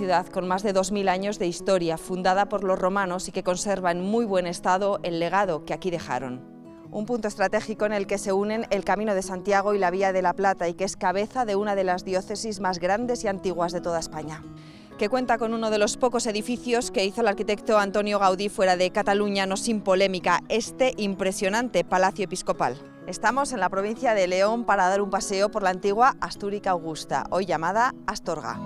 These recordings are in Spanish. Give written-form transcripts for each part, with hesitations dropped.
ciudad con más de 2000 años de historia, fundada por los romanos y que conserva en muy buen estado el legado que aquí dejaron. Un punto estratégico en el que se unen el Camino de Santiago y la Vía de la Plata y que es cabeza de una de las diócesis más grandes y antiguas de toda España, que cuenta con uno de los pocos edificios que hizo el arquitecto Antonio Gaudí fuera de Cataluña, no sin polémica, este impresionante Palacio Episcopal. Estamos en la provincia de León para dar un paseo por la antigua Astúrica Augusta, hoy llamada Astorga.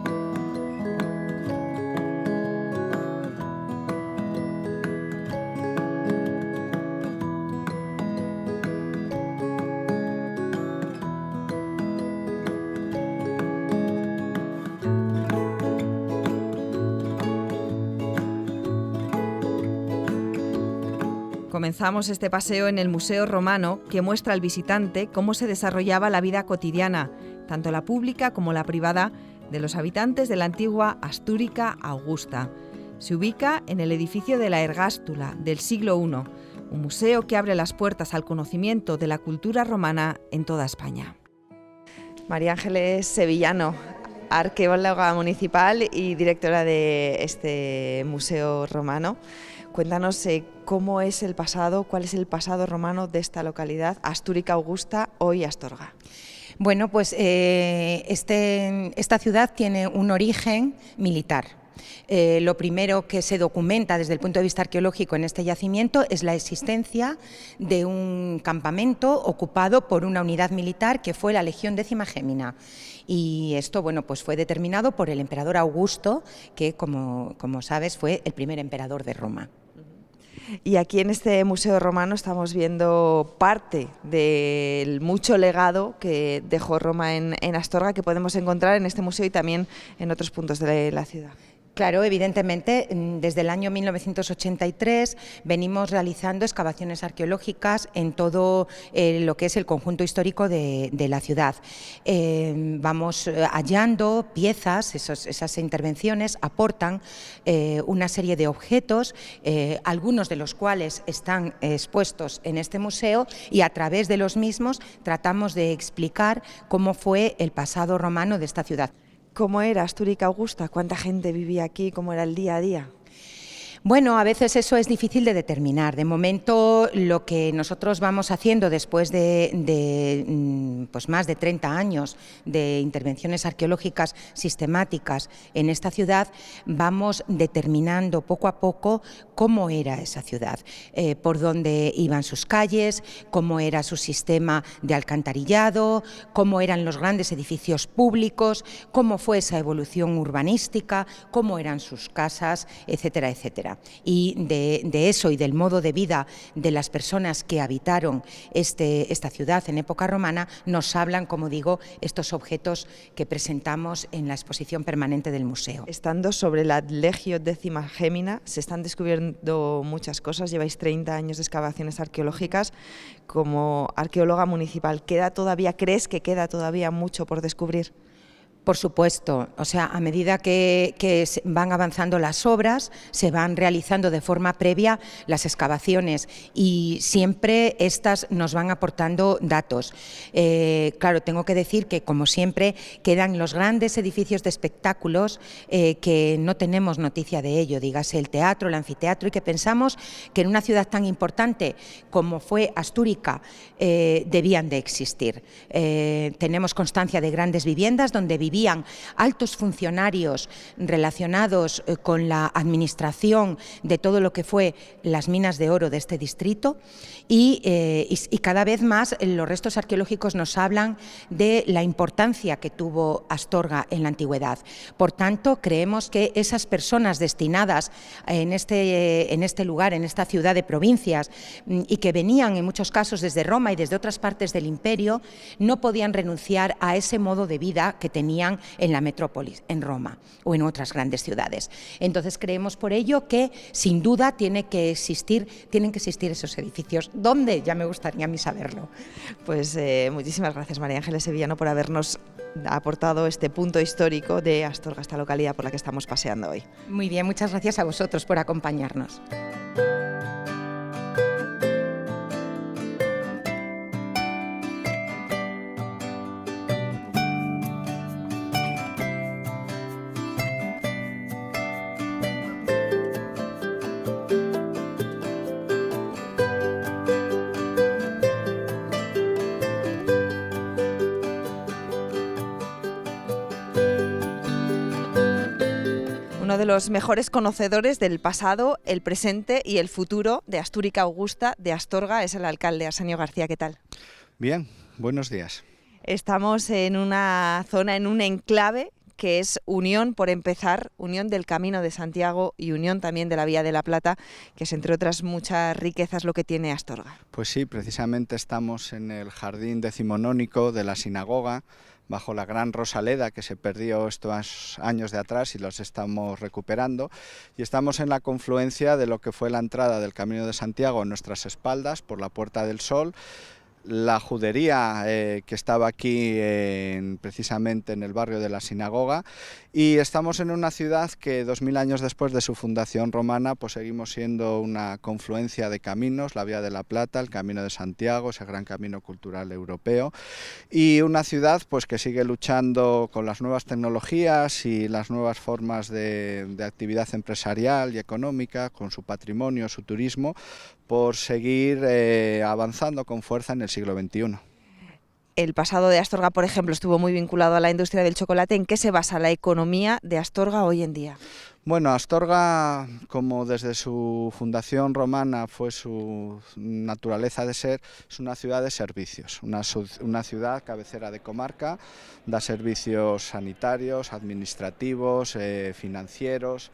Comenzamos este paseo en el Museo Romano, que muestra al visitante cómo se desarrollaba la vida cotidiana, tanto la pública como la privada, de los habitantes de la antigua Astúrica Augusta. Se ubica en el edificio de la Ergástula, del siglo I, un museo que abre las puertas al conocimiento de la cultura romana en toda España. María Ángeles Sevillano, arqueóloga municipal y directora de este Museo Romano. Cuéntanos cómo es el pasado, cuál es el pasado romano de esta localidad, Astúrica Augusta, hoy Astorga. Bueno, pues esta ciudad tiene un origen militar. Lo primero que se documenta desde el punto de vista arqueológico en este yacimiento es la existencia de un campamento ocupado por una unidad militar que fue la Legión Décima Gémina. Y esto, bueno, pues fue determinado por el emperador Augusto, que como sabes fue el primer emperador de Roma. Y aquí en este Museo Romano estamos viendo parte del mucho legado que dejó Roma en Astorga, que podemos encontrar en este museo y también en otros puntos de la ciudad. Claro, evidentemente, desde el año 1983 venimos realizando excavaciones arqueológicas en todo lo que es el conjunto histórico de la ciudad. Vamos hallando piezas, esas intervenciones aportan una serie de objetos, algunos de los cuales están expuestos en este museo, y a través de los mismos tratamos de explicar cómo fue el pasado romano de esta ciudad. ¿Cómo era Astúrica Augusta? ¿Cuánta gente vivía aquí? ¿Cómo era el día a día? Bueno, a veces eso es difícil de determinar. De momento, lo que nosotros vamos haciendo después de pues más de 30 años de intervenciones arqueológicas sistemáticas en esta ciudad, vamos determinando poco a poco cómo era esa ciudad, por dónde iban sus calles, cómo era su sistema de alcantarillado, cómo eran los grandes edificios públicos, cómo fue esa evolución urbanística, cómo eran sus casas, etcétera, etcétera. Y de eso y del modo de vida de las personas que habitaron esta ciudad en época romana nos hablan, como digo, estos objetos que presentamos en la exposición permanente del museo. Estando sobre la Legión Décima Gémina, se están descubriendo muchas cosas. Lleváis 30 años de excavaciones arqueológicas. Como arqueóloga municipal, ¿crees que queda todavía mucho por descubrir? Por supuesto, o sea, a medida que van avanzando las obras, se van realizando de forma previa las excavaciones y siempre estas nos van aportando datos. Claro, tengo que decir que, como siempre, quedan los grandes edificios de espectáculos que no tenemos noticia de ello, dígase el teatro, el anfiteatro, y que pensamos que en una ciudad tan importante como fue Astúrica debían de existir. Tenemos constancia de grandes viviendas donde vivían altos funcionarios relacionados con la administración de todo lo que fue las minas de oro de este distrito y cada vez más los restos arqueológicos nos hablan de la importancia que tuvo Astorga en la antigüedad. Por tanto, creemos que esas personas destinadas en este lugar, en esta ciudad de provincias, y que venían en muchos casos desde Roma y desde otras partes del imperio, no podían renunciar a ese modo de vida que tenían en la metrópolis, en Roma o en otras grandes ciudades. Entonces creemos por ello que sin duda tienen que existir esos edificios. ¿Dónde? Ya me gustaría a mí saberlo. Pues muchísimas gracias, María Ángeles Sevillano, por habernos aportado este punto histórico de Astorga, esta localidad por la que estamos paseando hoy. Muy bien, muchas gracias a vosotros por acompañarnos. Uno de los mejores conocedores del pasado, el presente y el futuro de Astúrica Augusta de Astorga es el alcalde Arsenio García. ¿Qué tal? Bien, buenos días. Estamos en una zona, en un enclave que es unión, por empezar, unión del Camino de Santiago y unión también de la Vía de la Plata, que es, entre otras muchas riquezas, lo que tiene Astorga. Pues sí, precisamente estamos en el jardín decimonónico de la sinagoga, bajo la gran rosaleda que se perdió estos años de atrás y los estamos recuperando, y estamos en la confluencia de lo que fue la entrada del Camino de Santiago a nuestras espaldas por la Puerta del Sol, la judería que estaba aquí precisamente en el barrio de la sinagoga, y estamos en una ciudad que 2000 años después de su fundación romana pues seguimos siendo una confluencia de caminos, la Vía de la Plata, el Camino de Santiago, ese gran camino cultural europeo, y una ciudad pues que sigue luchando con las nuevas tecnologías y las nuevas formas de actividad empresarial y económica, con su patrimonio, su turismo, por seguir avanzando con fuerza en el siglo XXI. El pasado de Astorga, por ejemplo, estuvo muy vinculado a la industria del chocolate. ¿En qué se basa la economía de Astorga hoy en día? Bueno, Astorga, como desde su fundación romana fue su naturaleza de ser, es una ciudad de servicios, una ciudad cabecera de comarca, da servicios sanitarios, administrativos, financieros,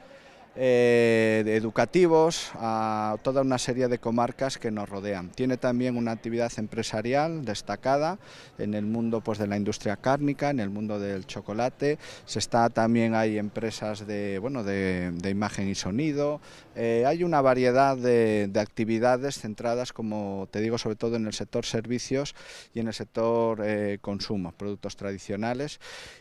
educativos a toda una serie de comarcas que nos rodean. Tiene también una actividad empresarial destacada en el mundo pues, de la industria cárnica, en el mundo del chocolate. También hay empresas de imagen y sonido. Hay una variedad de actividades centradas, como te digo, sobre todo en el sector servicios y en el sector consumo, productos tradicionales.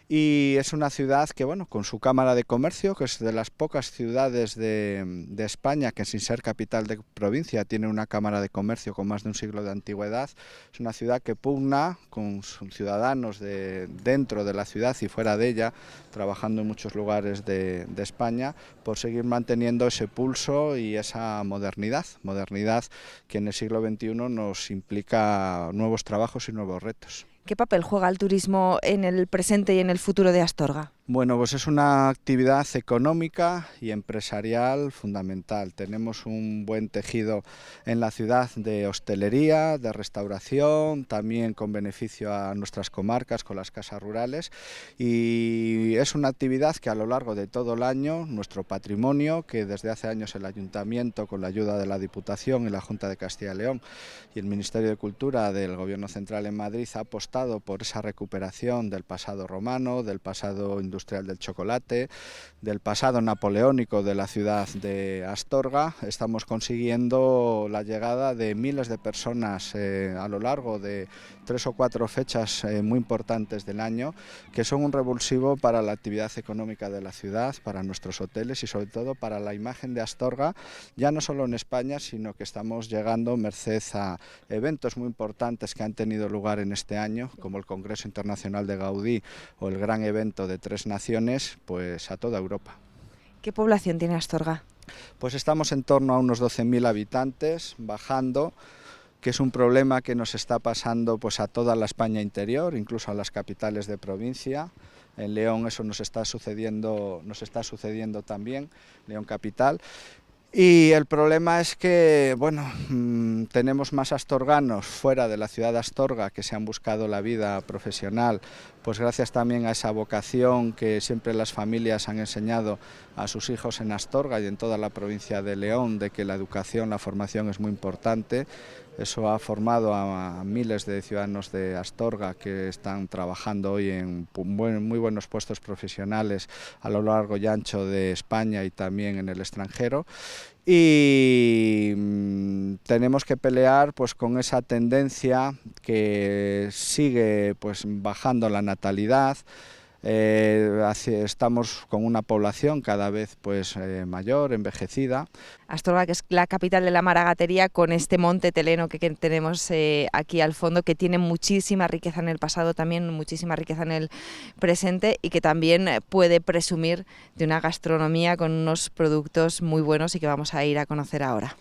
Y es una ciudad que, bueno, con su Cámara de Comercio, que es de las pocas ciudades de España que, sin ser capital de provincia, tiene una Cámara de Comercio con más de un siglo de antigüedad. Es una ciudad que pugna con sus ciudadanos dentro de la ciudad y fuera de ella, trabajando en muchos lugares de España, por seguir manteniendo ese pulso y esa modernidad que en el siglo XXI nos implica nuevos trabajos y nuevos retos. ¿Qué papel juega el turismo en el presente y en el futuro de Astorga? Bueno, pues es una actividad económica y empresarial fundamental. Tenemos un buen tejido en la ciudad de hostelería, de restauración, también con beneficio a nuestras comarcas, con las casas rurales, y es una actividad que a lo largo de todo el año, nuestro patrimonio, que desde hace años el Ayuntamiento, con la ayuda de la Diputación y la Junta de Castilla y León y el Ministerio de Cultura del Gobierno Central en Madrid, ha apostado por esa recuperación del pasado romano, del pasado industrial del chocolate, del pasado napoleónico de la ciudad de Astorga. Estamos consiguiendo la llegada de miles de personas a lo largo de 3 o 4 fechas muy importantes del año, que son un revulsivo para la actividad económica de la ciudad, para nuestros hoteles y sobre todo para la imagen de Astorga, ya no solo en España, sino que estamos llegando merced a eventos muy importantes que han tenido lugar en este año, como el Congreso Internacional de Gaudí o el gran evento de 3 naciones, pues a toda Europa. ¿Qué población tiene Astorga? Pues estamos en torno a unos 12.000 habitantes, bajando, que es un problema que nos está pasando pues a toda la España interior, incluso a las capitales de provincia. En León eso nos está sucediendo también, León capital. Y el problema es que, bueno, tenemos más astorganos fuera de la ciudad de Astorga que se han buscado la vida profesional, pues gracias también a esa vocación que siempre las familias han enseñado a sus hijos en Astorga y en toda la provincia de León, de que la educación, la formación es muy importante. Eso ha formado a miles de ciudadanos de Astorga que están trabajando hoy en muy buenos puestos profesionales a lo largo y ancho de España y también en el extranjero. Y tenemos que pelear pues con esa tendencia que sigue pues bajando la natalidad. Estamos con una población cada vez pues mayor, envejecida. Astorga, que es la capital de la maragatería, con este monte teleno que tenemos aquí al fondo, que tiene muchísima riqueza en el pasado, también muchísima riqueza en el presente, y que también puede presumir de una gastronomía con unos productos muy buenos y que vamos a ir a conocer ahora.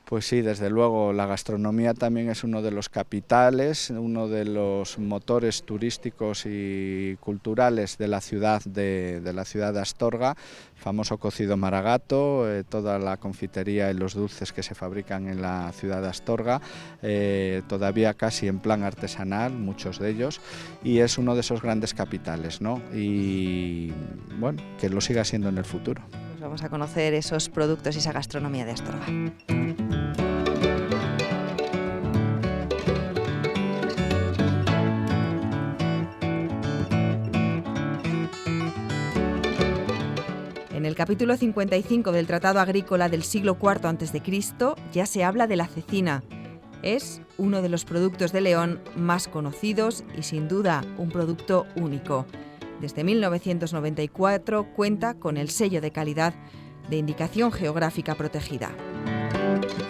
Pues sí, desde luego, la gastronomía también es uno de los capitales, uno de los motores turísticos y culturales de la ciudad de Astorga, famoso cocido maragato, toda la confitería y los dulces que se fabrican en la ciudad de Astorga, todavía casi en plan artesanal, muchos de ellos, y es uno de esos grandes capitales, ¿no? Y bueno, que lo siga siendo en el futuro. Pues vamos a conocer esos productos y esa gastronomía de Astorga. En el capítulo 55 del Tratado Agrícola del siglo IV a.C. ya se habla de la cecina. Es uno de los productos de León más conocidos y sin duda un producto único. Desde 1994 cuenta con el sello de calidad de Indicación Geográfica Protegida.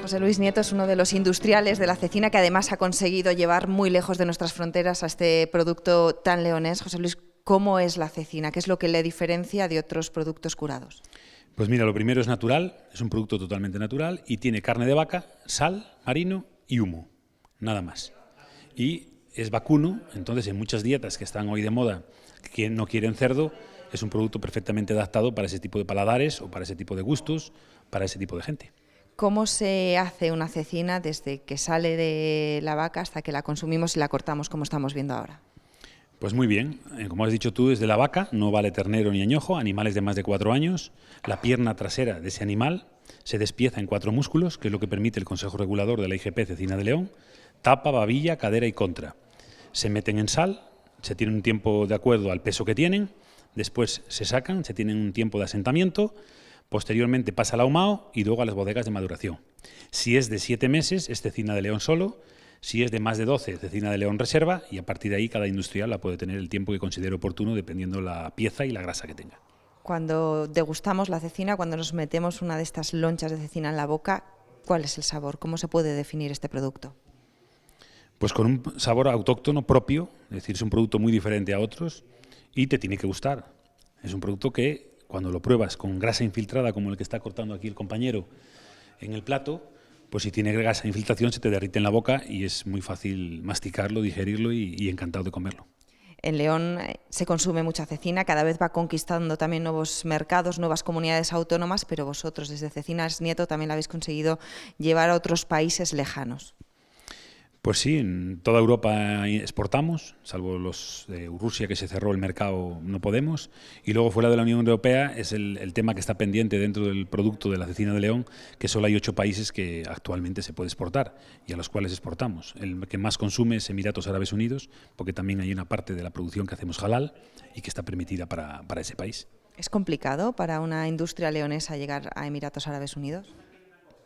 José Luis Nieto es uno de los industriales de la cecina que además ha conseguido llevar muy lejos de nuestras fronteras a este producto tan leonés. José Luis, ¿cómo es la cecina? ¿Qué es lo que le diferencia de otros productos curados? Pues mira, lo primero es natural, es un producto totalmente natural y tiene carne de vaca, sal, marino y humo, nada más. Y es vacuno, entonces en muchas dietas que están hoy de moda, que no quieren cerdo, es un producto perfectamente adaptado para ese tipo de paladares o para ese tipo de gustos, para ese tipo de gente. ¿Cómo se hace una cecina desde que sale de la vaca hasta que la consumimos y la cortamos como estamos viendo ahora? Pues muy bien, como has dicho tú, desde la vaca, no vale ternero ni añojo, animales de más de 4 años. La pierna trasera de ese animal se despieza en 4 músculos, que es lo que permite el Consejo Regulador de la IGP Cecina de León, tapa, babilla, cadera y contra. Se meten en sal, se tiene un tiempo de acuerdo al peso que tienen, después se sacan, se tienen un tiempo de asentamiento, posteriormente pasa al ahumado y luego a las bodegas de maduración. Si es de 7 meses, es cecina de León solo. Si es de más de 12, cecina de León reserva, y a partir de ahí cada industrial la puede tener el tiempo que considere oportuno dependiendo la pieza y la grasa que tenga. Cuando degustamos la cecina, cuando nos metemos una de estas lonchas de cecina en la boca, ¿cuál es el sabor? ¿Cómo se puede definir este producto? Pues con un sabor autóctono propio, es decir, es un producto muy diferente a otros y te tiene que gustar. Es un producto que cuando lo pruebas con grasa infiltrada, como el que está cortando aquí el compañero en el plato, pues si tiene grasa de infiltración se te derrite en la boca y es muy fácil masticarlo, digerirlo y encantado de comerlo. En León se consume mucha cecina, cada vez va conquistando también nuevos mercados, nuevas comunidades autónomas, pero vosotros desde Cecinas Nieto también la habéis conseguido llevar a otros países lejanos. Pues sí, en toda Europa exportamos, salvo los de Rusia que se cerró el mercado, no podemos. Y luego fuera de la Unión Europea es el tema que está pendiente dentro del producto de la cecina de León, que solo hay 8 países que actualmente se puede exportar y a los cuales exportamos. El que más consume es Emiratos Árabes Unidos, porque también hay una parte de la producción que hacemos halal y que está permitida para ese país. ¿Es complicado para una industria leonesa llegar a Emiratos Árabes Unidos?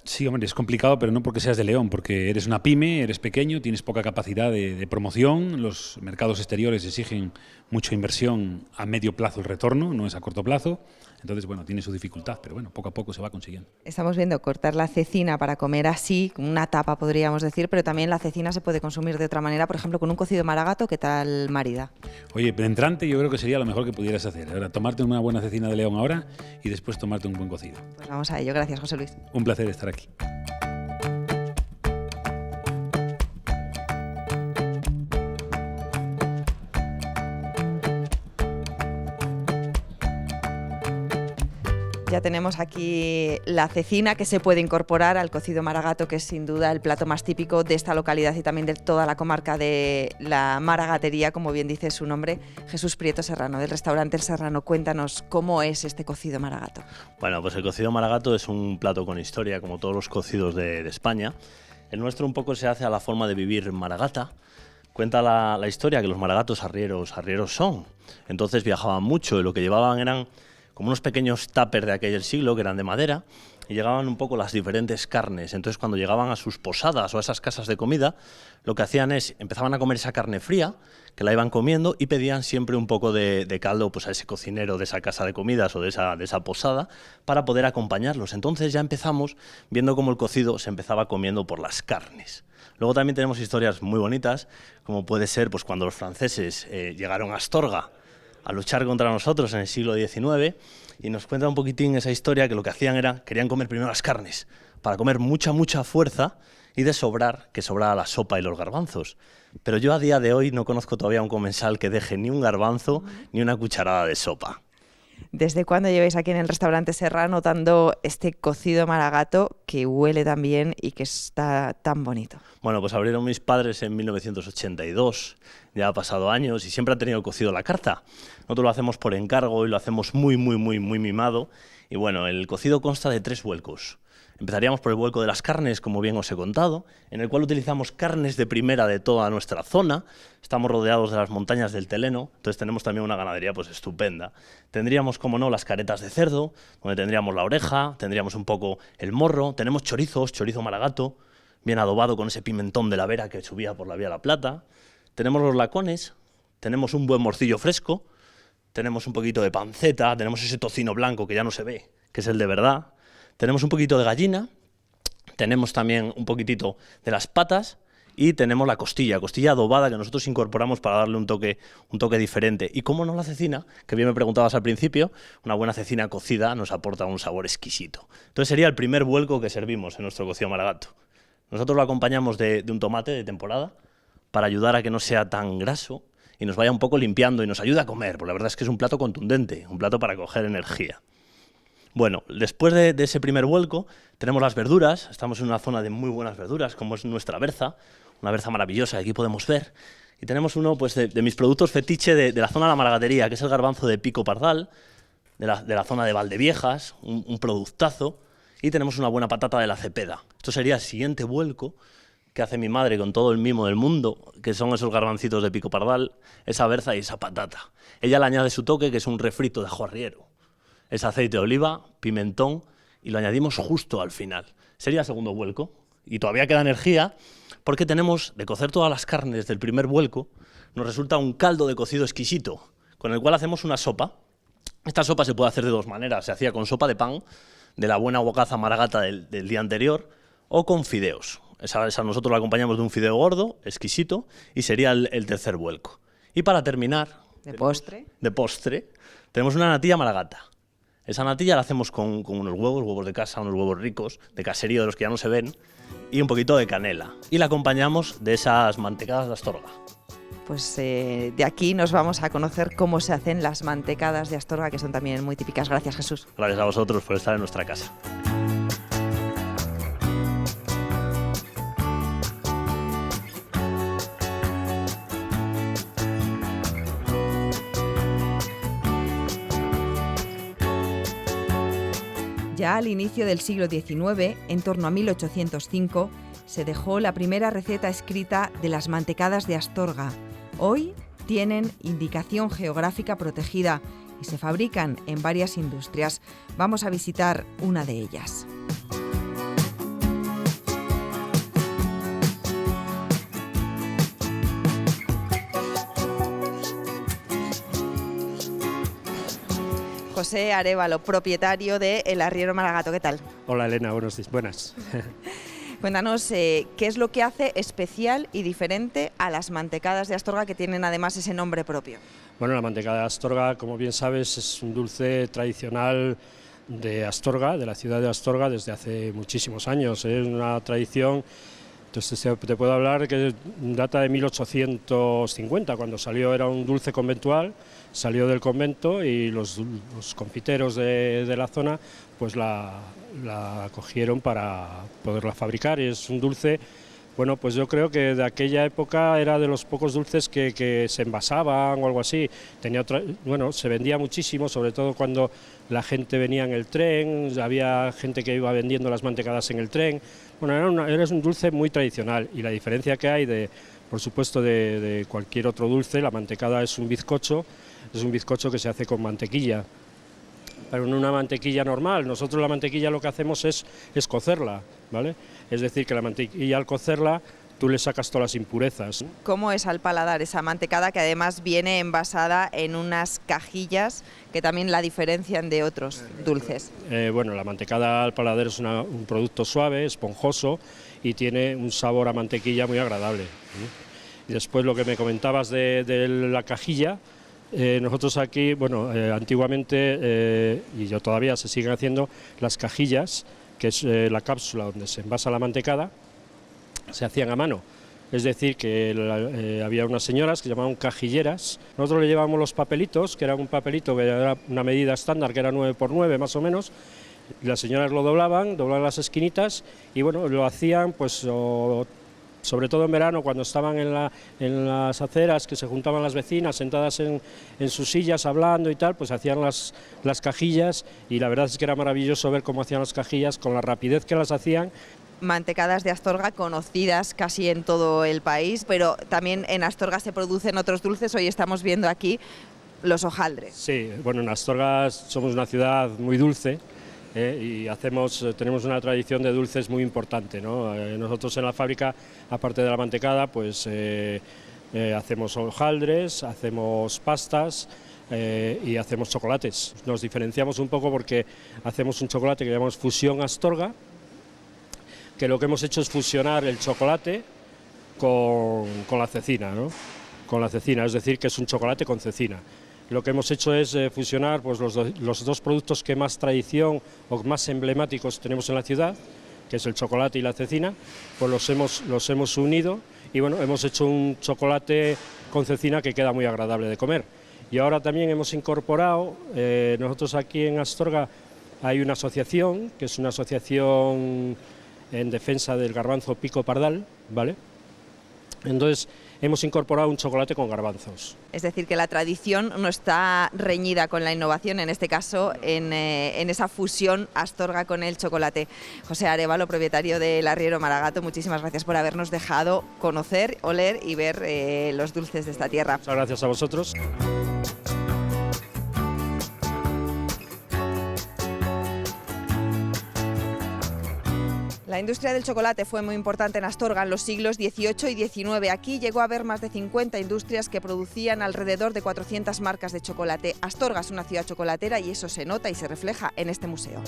Sí, hombre, es complicado, pero no porque seas de León, porque eres una pyme, eres pequeño, tienes poca capacidad de promoción, los mercados exteriores exigen mucha inversión a medio plazo el retorno, no es a corto plazo, entonces, bueno, tiene su dificultad, pero bueno, poco a poco se va consiguiendo. Estamos viendo cortar la cecina para comer así, como una tapa podríamos decir, pero también la cecina se puede consumir de otra manera, por ejemplo, con un cocido maragato, ¿qué tal marida? Oye, de entrante yo creo que sería lo mejor que pudieras hacer, ahora tomarte una buena cecina de León ahora y después tomarte un buen cocido. Pues vamos a ello, gracias José Luis. Un placer estar aquí. Ya tenemos aquí la cecina que se puede incorporar al cocido maragato, que es sin duda el plato más típico de esta localidad y también de toda la comarca de la Maragatería, como bien dice su nombre, Jesús Prieto Serrano, del restaurante El Serrano. Cuéntanos cómo es este cocido maragato. Bueno, pues el cocido maragato es un plato con historia, como todos los cocidos de España. El nuestro un poco se hace a la forma de vivir maragata. Cuenta la historia que los maragatos arrieros son. Entonces viajaban mucho y lo que llevaban eran como unos pequeños tuppers de aquel siglo, que eran de madera, y llegaban un poco las diferentes carnes. Entonces, cuando llegaban a sus posadas o a esas casas de comida, lo que hacían es, empezaban a comer esa carne fría, que la iban comiendo, y pedían siempre un poco de caldo pues, a ese cocinero de esa casa de comidas o de esa posada, para poder acompañarlos. Entonces ya empezamos viendo cómo el cocido se empezaba comiendo por las carnes. Luego también tenemos historias muy bonitas, como puede ser pues, cuando los franceses llegaron a Astorga a luchar contra nosotros en el siglo XIX, y nos cuenta un poquitín esa historia que lo que hacían era, querían comer primero las carnes, para comer mucha fuerza y de sobrar, que sobrara la sopa y los garbanzos. Pero yo a día de hoy no conozco todavía un comensal que deje ni un garbanzo ni una cucharada de sopa. ¿Desde cuándo lleváis aquí en el restaurante Serrano dando este cocido maragato que huele tan bien y que está tan bonito? Bueno, pues abrieron mis padres en 1982, ya ha pasado años y siempre han tenido cocido a la carta. Nosotros lo hacemos por encargo y lo hacemos muy mimado. Y bueno, el cocido consta de 3 vuelcos. Empezaríamos por el vuelco de las carnes, como bien os he contado, en el cual utilizamos carnes de primera de toda nuestra zona. Estamos rodeados de las montañas del Teleno, entonces tenemos también una ganadería pues estupenda. Tendríamos, como no, las caretas de cerdo, donde tendríamos la oreja, tendríamos un poco el morro, tenemos chorizos, chorizo maragato, bien adobado con ese pimentón de la Vera que subía por la Vía La Plata. Tenemos los lacones, tenemos un buen morcillo fresco, tenemos un poquito de panceta, tenemos ese tocino blanco que ya no se ve, que es el de verdad. Tenemos un poquito de gallina, tenemos también un poquitito de las patas y tenemos la costilla adobada que nosotros incorporamos para darle un toque diferente. Y cómo no la cecina, que bien me preguntabas al principio, una buena cecina cocida nos aporta un sabor exquisito. Entonces sería el primer vuelco que servimos en nuestro cocido maragato. Nosotros lo acompañamos de un tomate de temporada para ayudar a que no sea tan graso y nos vaya un poco limpiando y nos ayuda a comer, porque la verdad es que es un plato contundente, un plato para coger energía. Bueno, después de ese primer vuelco tenemos las verduras, estamos en una zona de muy buenas verduras, como es nuestra berza, una berza maravillosa que aquí podemos ver, y tenemos uno pues, de mis productos fetiche de la zona de la maragatería, que es el garbanzo de pico pardal, de la zona de Valdeviejas, un productazo, y tenemos una buena patata de la Cepeda. Esto sería el siguiente vuelco que hace mi madre con todo el mimo del mundo, que son esos garbancitos de pico pardal, esa berza y esa patata. Ella le añade su toque, que es un refrito de ajo arriero. Es aceite de oliva, pimentón y lo añadimos justo al final. Sería el segundo vuelco y todavía queda energía porque tenemos de cocer todas las carnes del primer vuelco, nos resulta un caldo de cocido exquisito con el cual hacemos una sopa. Esta sopa se puede hacer de 2 maneras, se hacía con sopa de pan de la buena bocaza maragata del día anterior o con fideos. Esa nosotros la acompañamos de un fideo gordo, exquisito y sería el tercer vuelco. Y para terminar, ¿De postre? De postre, tenemos una natilla maragata. Esa natilla la hacemos con unos huevos de casa, unos huevos ricos, de caserío, de los que ya no se ven, y un poquito de canela. Y la acompañamos de esas mantecadas de Astorga. Pues de aquí nos vamos a conocer cómo se hacen las mantecadas de Astorga, que son también muy típicas. Gracias, Jesús. Gracias a vosotros por estar en nuestra casa. Ya al inicio del siglo XIX, en torno a 1805, se dejó la primera receta escrita de las mantecadas de Astorga. Hoy tienen indicación geográfica protegida y se fabrican en varias industrias. Vamos a visitar una de ellas. José Arévalo, propietario de El Arriero Maragato. ¿Qué tal? Hola Elena, buenas. Cuéntanos qué es lo que hace especial y diferente a las mantecadas de Astorga, que tienen además ese nombre propio. Bueno, la mantecada de Astorga, como bien sabes, es un dulce tradicional de Astorga, de la ciudad de Astorga, desde hace muchísimos años. Es una tradición, entonces te puedo hablar que data de 1850, cuando salió, era un dulce conventual, salió del convento y los confiteros de la zona pues la cogieron para poderla fabricar. Y es un dulce, bueno, pues yo creo que de aquella época era de los pocos dulces que se envasaban o algo así. Se vendía muchísimo, sobre todo cuando la gente venía en el tren, había gente que iba vendiendo las mantecadas en el tren. Bueno, era un dulce muy tradicional, y la diferencia que hay por supuesto, de cualquier otro dulce, la mantecada es un bizcocho que se hace con mantequilla, pero en una mantequilla normal. Nosotros la mantequilla lo que hacemos es cocerla, ¿vale? Es decir, que la mantequilla, al cocerla, tú le sacas todas las impurezas. ¿Cómo es al paladar esa mantecada, que además viene envasada en unas cajillas que también la diferencian de otros dulces? Bueno, la mantecada al paladar es un producto suave, esponjoso, y tiene un sabor a mantequilla muy agradable. Y después lo que me comentabas de la cajilla, nosotros aquí, antiguamente, y yo todavía se siguen haciendo las cajillas que es la cápsula donde se envasa la mantecada, se hacían a mano. Es decir, que había unas señoras que llamaban cajilleras. Nosotros le llevábamos los papelitos, que era un papelito que era una medida estándar, que era 9×9 más o menos. Las señoras lo doblaban las esquinitas y bueno, lo hacían pues sobre todo en verano, cuando estaban en las aceras, que se juntaban las vecinas sentadas en sus sillas hablando y tal, pues hacían las cajillas, y la verdad es que era maravilloso ver cómo hacían las cajillas, con la rapidez que las hacían. Mantecadas de Astorga conocidas casi en todo el país, pero también en Astorga se producen otros dulces. Hoy estamos viendo aquí los hojaldres. Sí, bueno, en Astorga somos una ciudad muy dulce, y tenemos una tradición de dulces muy importante, ¿no? Nosotros en la fábrica, aparte de la mantecada, pues hacemos hojaldres, hacemos pastas y hacemos chocolates. Nos diferenciamos un poco porque hacemos un chocolate que llamamos Fusión Astorga, que lo que hemos hecho es fusionar el chocolate con la cecina, ¿no? Con la cecina, es decir, que es un chocolate con cecina. Lo que hemos hecho es fusionar pues, los dos productos que más tradición o más emblemáticos tenemos en la ciudad, que es el chocolate y la cecina, pues los hemos unido y bueno, hemos hecho un chocolate con cecina que queda muy agradable de comer. Y ahora también hemos incorporado, nosotros aquí en Astorga hay una asociación, que es una asociación en defensa del garbanzo pico pardal, ¿vale? Entonces hemos incorporado un chocolate con garbanzos. Es decir, que la tradición no está reñida con la innovación, en este caso en esa fusión Astorga con el chocolate. José Arévalo, propietario del Arriero Maragato, muchísimas gracias por habernos dejado conocer, oler y ver los dulces de esta tierra. Muchas gracias a vosotros. La industria del chocolate fue muy importante en Astorga en los siglos XVIII y XIX. Aquí llegó a haber más de 50 industrias que producían alrededor de 400 marcas de chocolate. Astorga es una ciudad chocolatera y eso se nota y se refleja en este museo.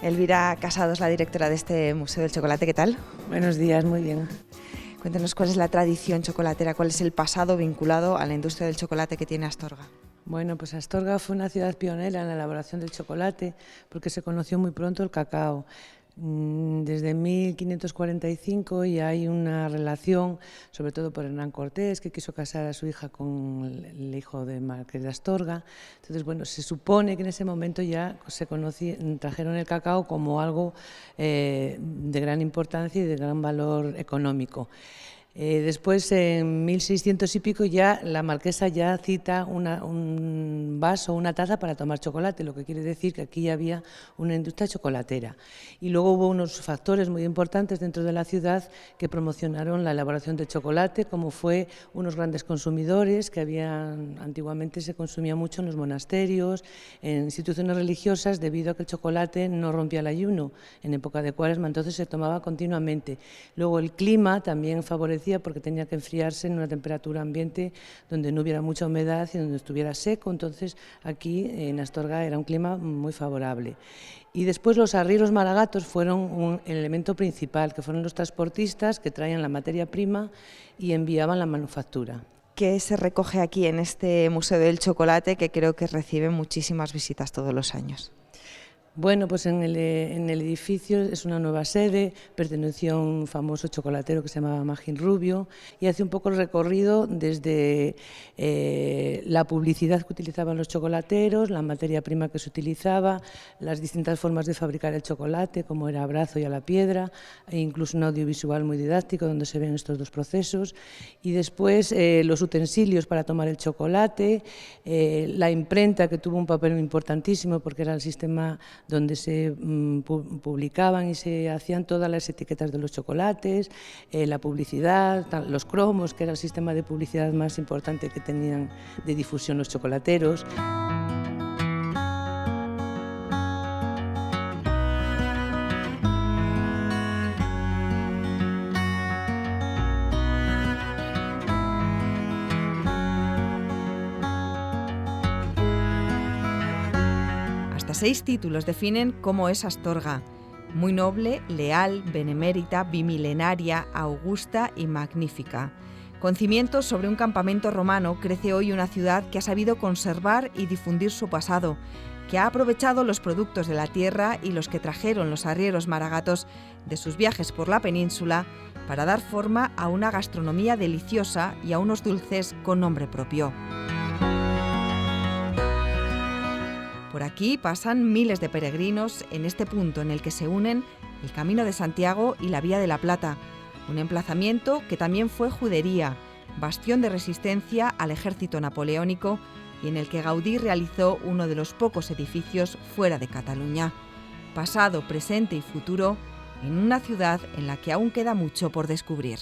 Elvira Casados, la directora de este Museo del Chocolate, ¿qué tal? Buenos días, muy bien. Cuéntanos cuál es la tradición chocolatera, cuál es el pasado vinculado a la industria del chocolate que tiene Astorga. Bueno, pues Astorga fue una ciudad pionera en la elaboración del chocolate porque se conoció muy pronto el cacao. Desde 1545 ya hay una relación, sobre todo por Hernán Cortés, que quiso casar a su hija con el hijo de Marqués de Astorga. Entonces, bueno, se supone que en ese momento ya trajeron el cacao como algo de gran importancia y de gran valor económico. Después, en 1600 y pico, ya la marquesa ya cita un vaso, una taza para tomar chocolate, lo que quiere decir que aquí ya había una industria chocolatera. Y luego hubo unos factores muy importantes dentro de la ciudad que promocionaron la elaboración del chocolate, como fue unos grandes consumidores que antiguamente se consumía mucho en los monasterios, en instituciones religiosas, debido a que el chocolate no rompía el ayuno en época de Cuaresma, entonces se tomaba continuamente. Luego el clima también favorecía porque tenía que enfriarse en una temperatura ambiente donde no hubiera mucha humedad y donde estuviera seco, entonces aquí en Astorga era un clima muy favorable. Y después los arrieros maragatos fueron un elemento principal, que fueron los transportistas que traían la materia prima y enviaban la manufactura. ¿Qué se recoge aquí en este Museo del Chocolate, que creo que recibe muchísimas visitas todos los años? Bueno, pues en el edificio es una nueva sede, perteneció a un famoso chocolatero que se llamaba Magín Rubio y hace un poco el recorrido desde la publicidad que utilizaban los chocolateros, la materia prima que se utilizaba, las distintas formas de fabricar el chocolate, como era a brazo y a la piedra, e incluso un audiovisual muy didáctico donde se ven estos dos procesos, y después los utensilios para tomar el chocolate, la imprenta, que tuvo un papel importantísimo porque era el sistema donde se publicaban y se hacían todas las etiquetas de los chocolates, la publicidad, los cromos, que era el sistema de publicidad más importante que tenían de difusión los chocolateros. Hasta 6 títulos definen cómo es Astorga: muy noble, leal, benemérita, bimilenaria, augusta y magnífica. Con cimientos sobre un campamento romano crece hoy una ciudad que ha sabido conservar y difundir su pasado, que ha aprovechado los productos de la tierra y los que trajeron los arrieros maragatos de sus viajes por la península para dar forma a una gastronomía deliciosa y a unos dulces con nombre propio. Por aquí pasan miles de peregrinos en este punto en el que se unen el Camino de Santiago y la Vía de la Plata, un emplazamiento que también fue judería, bastión de resistencia al ejército napoleónico y en el que Gaudí realizó uno de los pocos edificios fuera de Cataluña. Pasado, presente y futuro en una ciudad en la que aún queda mucho por descubrir.